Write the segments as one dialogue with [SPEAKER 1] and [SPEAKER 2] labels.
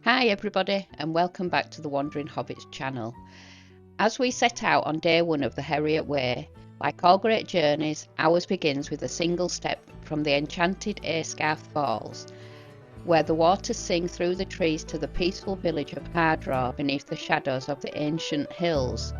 [SPEAKER 1] Hi everybody and welcome back to the Wandering Hobbits channel. As we set out on day one of the Herriot Way, like all great journeys, ours begins with a single step from the enchanted Aysgarth Falls, where the waters sing through the trees to the peaceful village of Hardraw beneath the shadows of the ancient hills.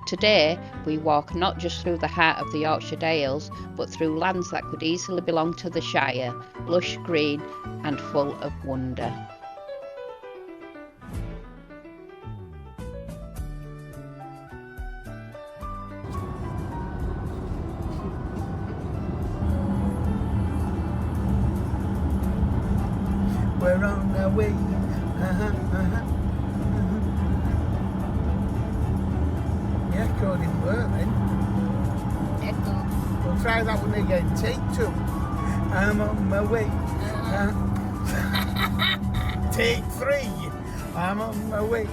[SPEAKER 1] Today we walk not just through the heart of the Yorkshire Dales, but through lands that could easily belong to the Shire, lush green and full of wonder.
[SPEAKER 2] We're on our way. The echo didn't work then.
[SPEAKER 3] Echo.
[SPEAKER 2] We'll try that one again. Take two. I'm on my way. Take three. I'm on my way.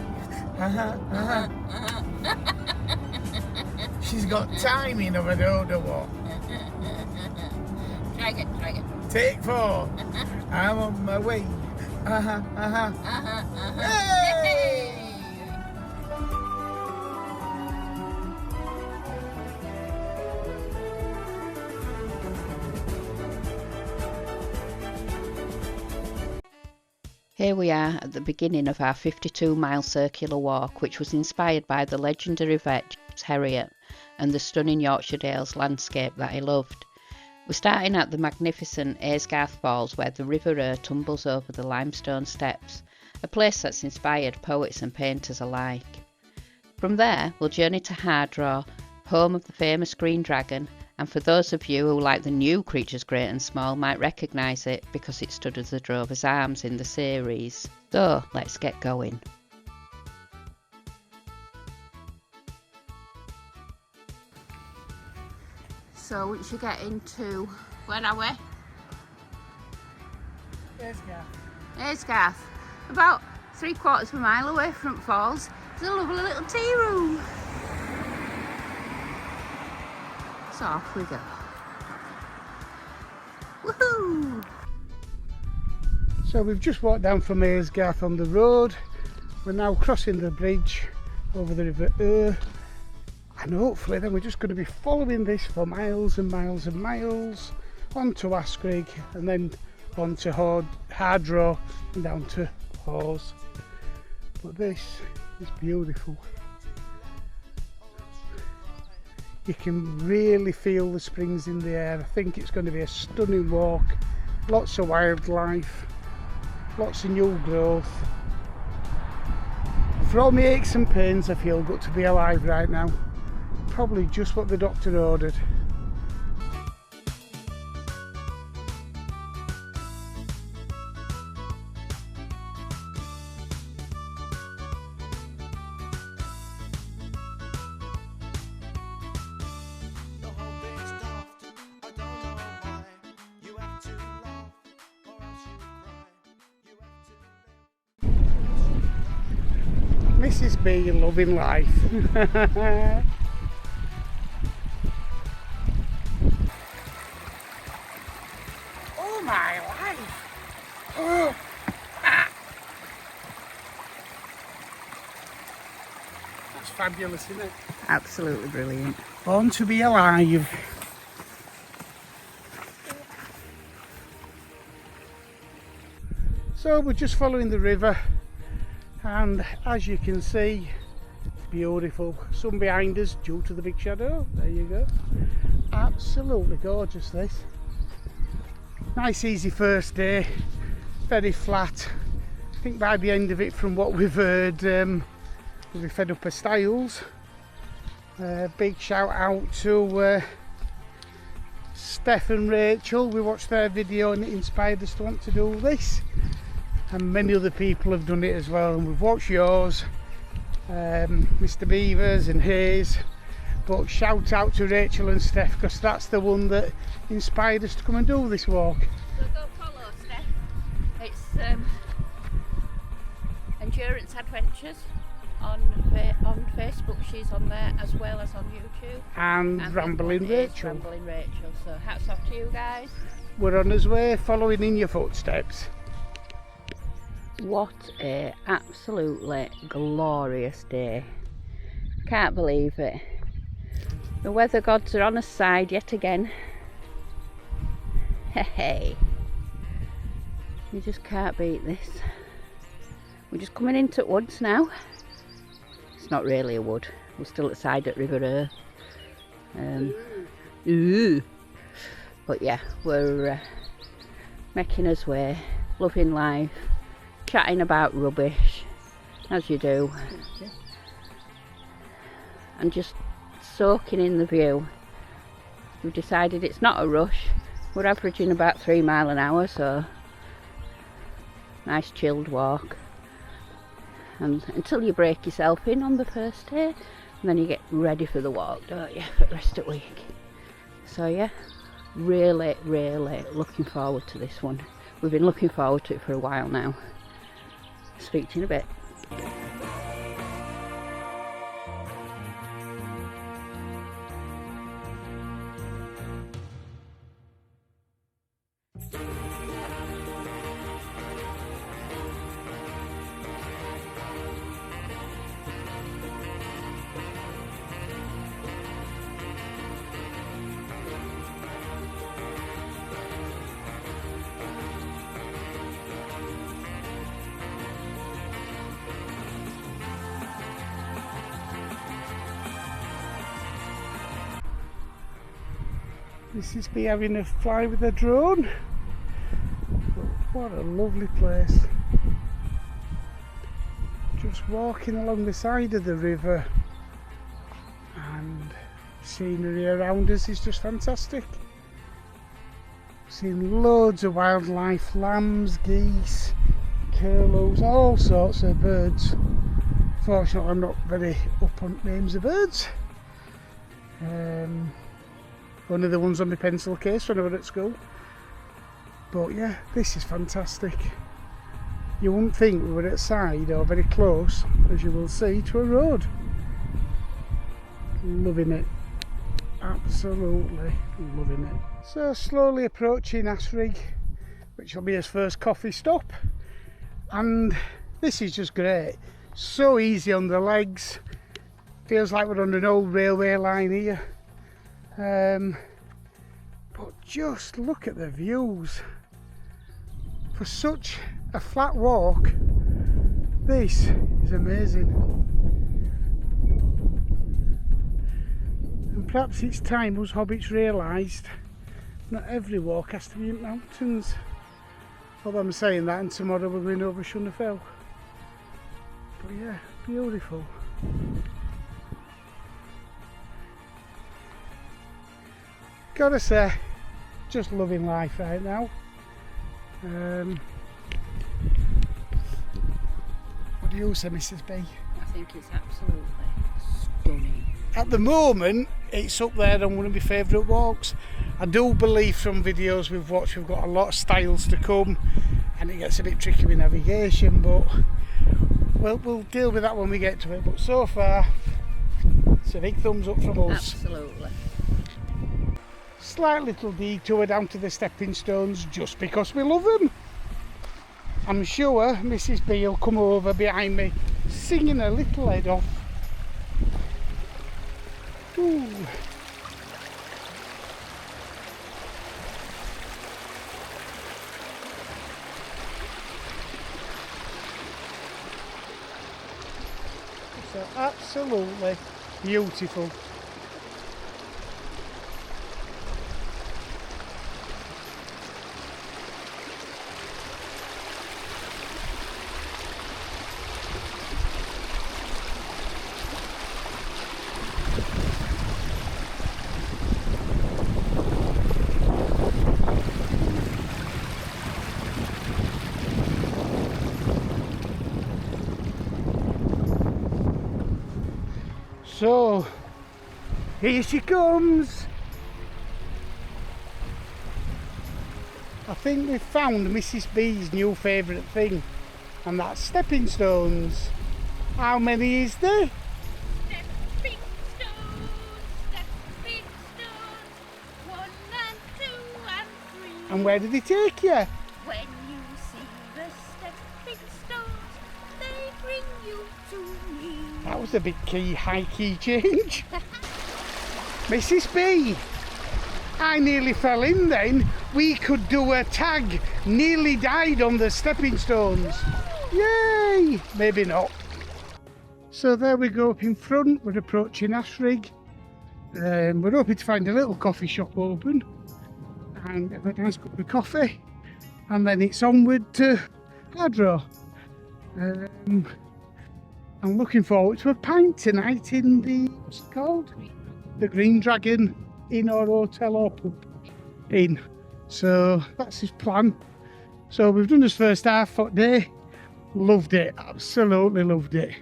[SPEAKER 2] She's got timing of I don't know what.
[SPEAKER 3] Try again.
[SPEAKER 2] Take four. I'm on my way. Hey!
[SPEAKER 1] Here we are at the beginning of our 52-mile circular walk, which was inspired by the legendary vet Herriot and the stunning Yorkshire Dales landscape that he loved. We're starting at the magnificent Aysgarth Falls, where the River Ur tumbles over the limestone steps, a place that's inspired poets and painters alike. From there, we'll journey to Hardraw, home of the famous Green Dragon, and for those of you who like the new Creatures Great and Small might recognise it because it stood as the Drover's Arms in the series. So, let's get going. So once you get into, where are we? Aysgarth. About 3/4 of a mile away from Falls. There's a lovely little tea room. So off we go. Woohoo!
[SPEAKER 2] So we've just walked down from Aysgarth on the road. We're now crossing the bridge over the River Ur. And hopefully then we're just going to be following this for miles and miles and miles on to Askrigg and then on to Hardraw and down to Hawes. But this is beautiful. You can really feel the springs in the air. I think it's going to be a stunning walk. Lots of wildlife, lots of new growth. For all my aches and pains I feel good to be alive right now. Probably just what the doctor ordered. Mrs. B loving life. Oh my life! Oh. That's fabulous, isn't it?
[SPEAKER 1] Absolutely brilliant.
[SPEAKER 2] Born to be alive. So we're just following the river, and as you can see, it's beautiful. Sun behind us due to the big shadow. There you go. Absolutely gorgeous this. Nice easy first day, very flat. I think by the end of it, from what we've heard, we'll be fed up of Styles. Big shout out to Steph and Rachel. We watched their video and it inspired us to want to do this, and many other people have done it as well, and we've watched yours, Mr. Beavers and Hayes. But shout out to Rachel and Steph, because that's the one that inspired us to come and do this walk.
[SPEAKER 1] So go follow Steph. It's Endurance Adventures on Facebook. She's on there as well as on YouTube.
[SPEAKER 2] And Rambling Rachel.
[SPEAKER 1] Rambling Rachel. So hats off to you guys.
[SPEAKER 2] We're on his way, following in your footsteps.
[SPEAKER 1] What a absolutely glorious day. Can't believe it. The weather gods are on our side yet again. Hey, you just can't beat this. We're just coming into woods now. It's not really a wood. We're still outside at River Ooh. But yeah, we're making us way, loving life, chatting about rubbish, as you do, and just soaking in the view. We've decided it's not a rush. We're averaging about 3 miles an hour, so nice chilled walk. And until you break yourself in on the first day, and then you get ready for the walk, don't you, for the rest of the week. So yeah, really looking forward to this one. We've been looking forward to it for a while now. Speak to you in a bit.
[SPEAKER 2] This is me having a fly with a drone. What a lovely place. Just walking along the side of the river, and scenery around us is just fantastic. Seeing loads of wildlife, lambs, geese, curlews, all sorts of birds. Fortunately I'm not very up on names of birds. One of the ones on my pencil case when I was at school. But yeah, this is fantastic. You wouldn't think we were outside or very close, as you will see, to a road. Loving it. Absolutely loving it. So slowly approaching Askrigg, which will be his first coffee stop. And this is just great. So easy on the legs. Feels like we're on an old railway line here. But just look at the views. For such a flat walk, this is amazing. And perhaps it's time us hobbits realised not every walk has to be in mountains. Although I'm saying that, and tomorrow we're going over Fell. But yeah, beautiful. Gotta say, just loving life right now. What do you say, Mrs. B?
[SPEAKER 1] I think it's absolutely stunning.
[SPEAKER 2] At the moment, it's up there on one of my favourite walks. I do believe from videos we've watched we've got a lot of styles to come, and it gets a bit tricky with navigation, but we'll deal with that when we get to it. But so far, it's a big thumbs up from us.
[SPEAKER 1] Absolutely.
[SPEAKER 2] Slight little detour down to the stepping stones just because we love them. I'm sure Mrs. B will come over behind me singing her little head off. Ooh. So absolutely beautiful. So, here she comes. I think we've found Mrs. B's new favourite thing, and that's stepping stones. How many is there?
[SPEAKER 3] Stepping stones, 1 and 2 and 3.
[SPEAKER 2] And where did they take you?
[SPEAKER 3] When you see the stepping stones,
[SPEAKER 2] That was a big high key change. Mrs. B, I nearly fell in then. We could do a tag. Nearly died on the stepping stones. Yay! Maybe not. So there we go up in front. We're approaching Askrigg. We're hoping to find a little coffee shop open and have a nice cup of coffee. And then it's onward to Hardraw. I'm looking forward to a pint tonight in the, what's it called? The Green Dragon Inn or Hotel or Pub Inn. So that's his plan. So we've done this first half for day. Loved it, absolutely loved it.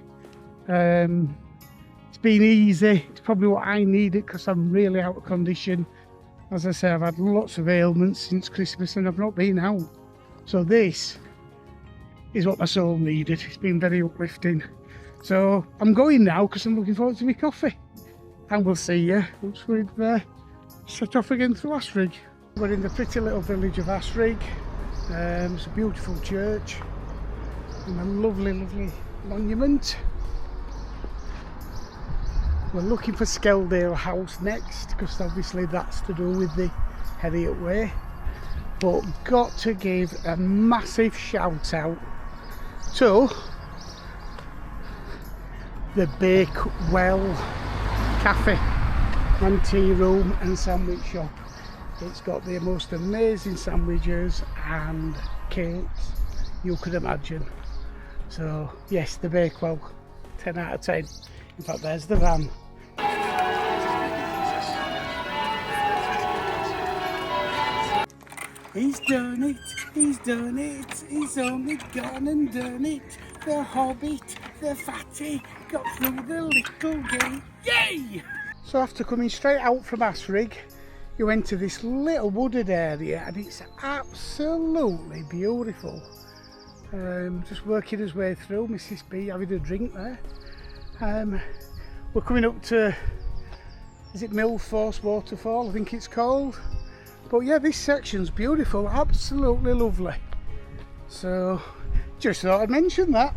[SPEAKER 2] It's been easy. It's probably what I needed because I'm really out of condition. As I say, I've had lots of ailments since Christmas and I've not been out. So this is what my soul needed. It's been very uplifting. So I'm going now because I'm looking forward to my coffee. And we'll see you once we've set off again through Askrigg. We're in the pretty little village of Askrigg. It's a beautiful church and a lovely, lovely monument. We're looking for Skeldale House next because obviously that's to do with the Herriot Way. But got to give a massive shout out to the Bakewell Cafe and Tea Room and Sandwich Shop. It's got the most amazing sandwiches and cakes you could imagine. So yes, the Bakewell, 10 out of 10. In fact, there's the van. He's done it, he's done it, he's only gone and done it. The Hobbit, the fatty, got through the little gate. Yay! So after coming straight out from Askrigg, you enter this little wooded area and it's absolutely beautiful. Just working his way through, Mrs. B having a drink there. We're coming up to, is it Gill Force waterfall, I think it's called. But yeah, this section's beautiful, absolutely lovely. So just thought I'd mention that.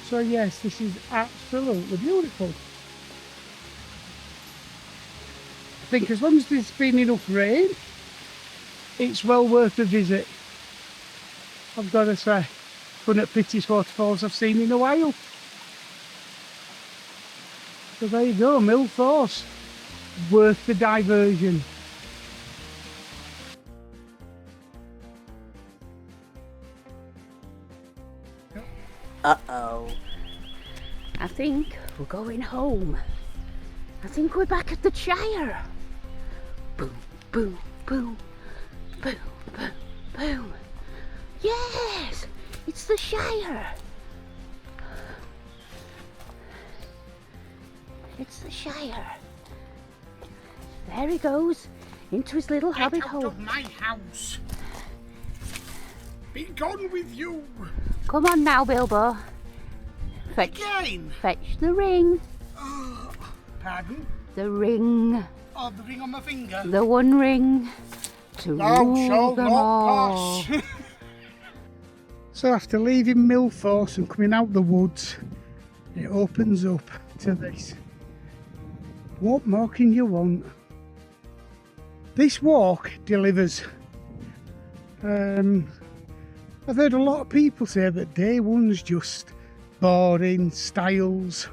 [SPEAKER 2] So yes, this is absolutely beautiful. I think as long as there's been enough rain, it's well worth a visit. I've got to say, one of the prettiest waterfalls I've seen in a while. So there you go, Gill Force. Worth the diversion.
[SPEAKER 1] Uh-oh. I think we're going home. I think we're back at the Shire. Boom, boom, boom, boom, boom, boom. Yes, it's the Shire. It's the Shire. There he goes, into his little hobbit hole.
[SPEAKER 2] Get out of my house! Be gone with you!
[SPEAKER 1] Come on now, Bilbo. Fetch the ring.
[SPEAKER 2] Oh, pardon?
[SPEAKER 1] The ring.
[SPEAKER 2] Oh, the ring on my finger?
[SPEAKER 1] The one ring to rule them all.
[SPEAKER 2] Pass. So after leaving Gill Force and coming out the woods, it opens up to this. What more can you want? This walk delivers. I've heard a lot of people say that day one's just boring, styles.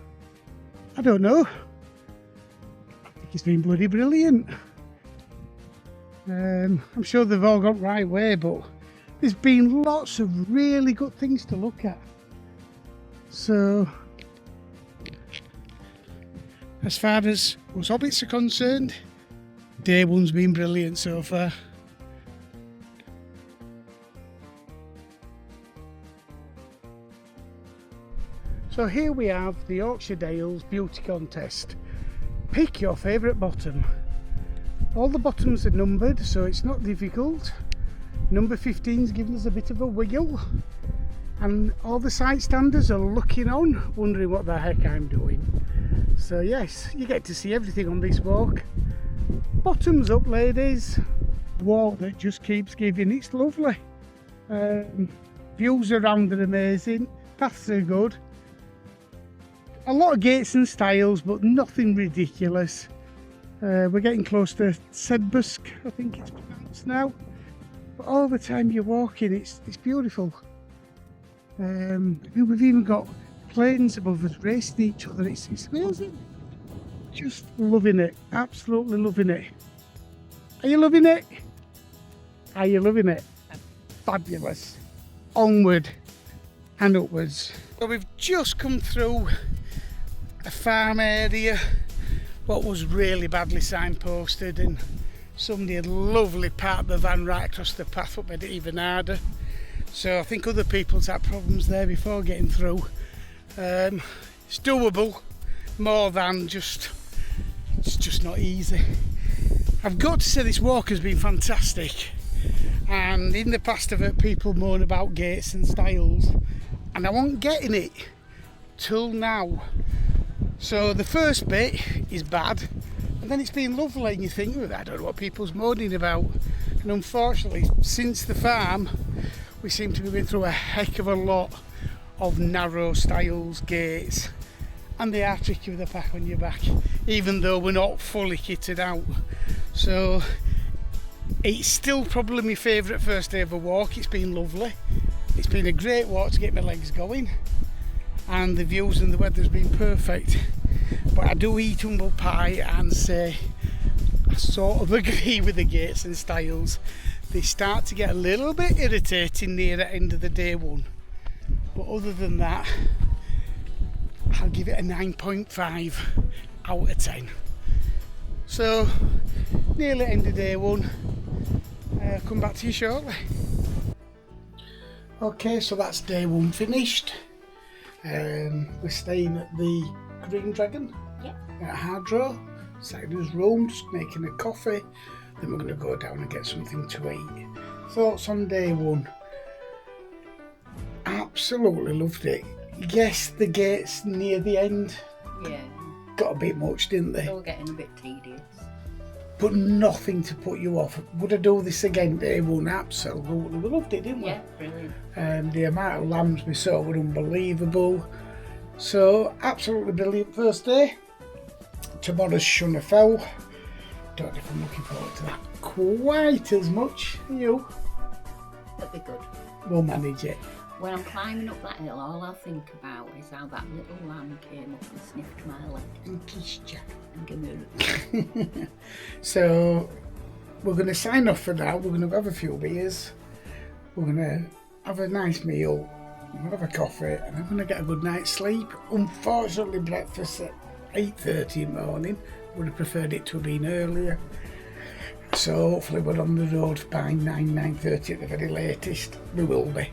[SPEAKER 2] I don't know. I think it's been bloody brilliant. I'm sure they've all got right way, but there's been lots of really good things to look at. So, as far as us hobbits are concerned, day one's been brilliant so far. So here we have the Yorkshire Dales beauty contest. Pick your favourite bottom. All the bottoms are numbered, so it's not difficult. Number 15's given us a bit of a wiggle, and all the sight standers are looking on, wondering what the heck I'm doing. So yes, you get to see everything on this walk. Bottoms up, ladies. Walk that just keeps giving. It's lovely. Views around are amazing. paths are good. A lot of gates and stiles, but nothing ridiculous. We're getting close to Sedbusk, I think it's pronounced now. But all the time you're walking, it's beautiful. We've even got planes above us racing each other. It's amazing. Just loving it, absolutely loving it. Are you loving it? Are you loving it? Fabulous. Onward and upwards. So we've just come through a farm area, what was really badly signposted, and somebody had lovely parked the van right across the path, what made it even harder. So I think other people's had problems there before getting through. It's doable, more than just, it's just not easy. I've got to say this walk has been fantastic, and in the past I've heard people moan about gates and stiles, and I wasn't getting it till now. So the first bit is bad, and then it's been lovely, and you think, oh, I don't know what people's moaning about. And unfortunately, since the farm, we seem to be going through a heck of a lot of narrow stiles, gates, and they are tricky with the pack on your back, even though we're not fully kitted out. So it's still probably my favourite first day of a walk. It's been lovely. It's been a great walk to get my legs going, and the views and the weather's been perfect. But I do eat humble pie and say I sort of agree with the gates and stiles. They start to get a little bit irritating near the end of the day one. But other than that, I'll give it a 9.5 out of 10. So, nearly end of day one. I'll come back to you shortly. Okay, so that's day one finished. We're staying at the Green Dragon at Hardraw. Sider's room, just making a coffee. Then we're going to go down and get something to eat. Thoughts on day one? Absolutely loved it. Yes, the gates near the end got a bit much, didn't they?
[SPEAKER 1] They were getting a bit tedious.
[SPEAKER 2] But nothing to put you off. Would I do this again day one? Absolutely. We loved it, didn't we?
[SPEAKER 1] Yeah, brilliant.
[SPEAKER 2] The amount of lambs we saw were unbelievable. So, absolutely brilliant first day. Tomorrow's Shunnerfell. Don't know if I'm looking forward to that quite as much. You?
[SPEAKER 1] That'd be good.
[SPEAKER 2] We'll manage it.
[SPEAKER 1] When I'm climbing up that hill, all I think about is how that little lamb came up and sniffed my leg.
[SPEAKER 2] And kissed you.
[SPEAKER 1] And gave me a...
[SPEAKER 2] So, we're going to sign off for now. We're going to have a few beers. We're going to have a nice meal. We'll have a coffee, and I'm going to get a good night's sleep. Unfortunately, breakfast at 8:30 in the morning. Would have preferred it to have been earlier. So hopefully we're on the road by 9:30 at the very latest. We will be.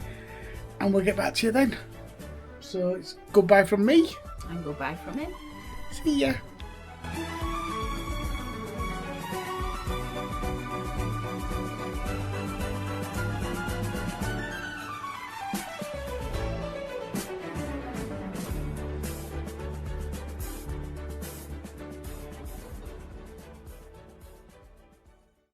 [SPEAKER 2] And we'll get back to you then. So it's goodbye from me.
[SPEAKER 1] And goodbye from him.
[SPEAKER 2] See ya.